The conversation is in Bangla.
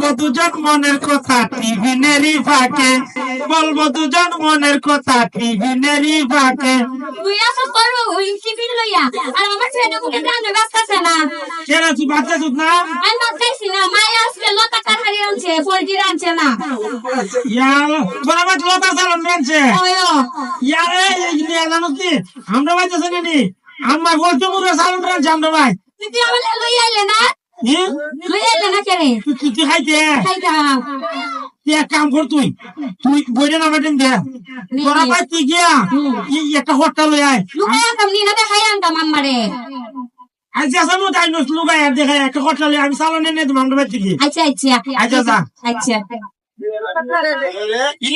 বলবো দুজন মনের কথা টিভিনেরই ফাঁকে, বলবো দুজন মনের কথা টিভিনেরই ফাঁকে। তুই আসো করবো ওই টিফিন লইয়া আর আমার ছেলে মুখে রান্না বাঁচতেছে না। কেন তুই বাচ্চা চুত না? আমি বাঁচতেছি না, মায়ে আজকে লতা কাঠারি আনছে, পোল্ট্রি আনছে না। ইয়ার তোরা বাচ্চা লতা চালান মেনছে ওয়ো ইয়ার এই নিয়ে জানো কি আমরা বাচ্চা নি আমার বলছো মুরে চালান রাখছে আমরা ভাই। তুই আমার লইয়া আইলে না, হ্যাঁ লইয়া আইলে না কেরে তুই খাইতে খাইতাম। তুই এক কাম কর, তুই তুই বইরে না মাটিন দে তোরা ভাই তুই গিয়া একটা হোটেল লই আয়। লুকাই আনতাম নি না দেখাই আনতাম আম্মারে। আজ আসা মো তাই নস লুগাই আর দেখাই একটা হোটেল লই আমি চালান এনে দিম আমরা ভাই থেকে। আচ্ছা আচ্ছা আচ্ছা যা আচ্ছা।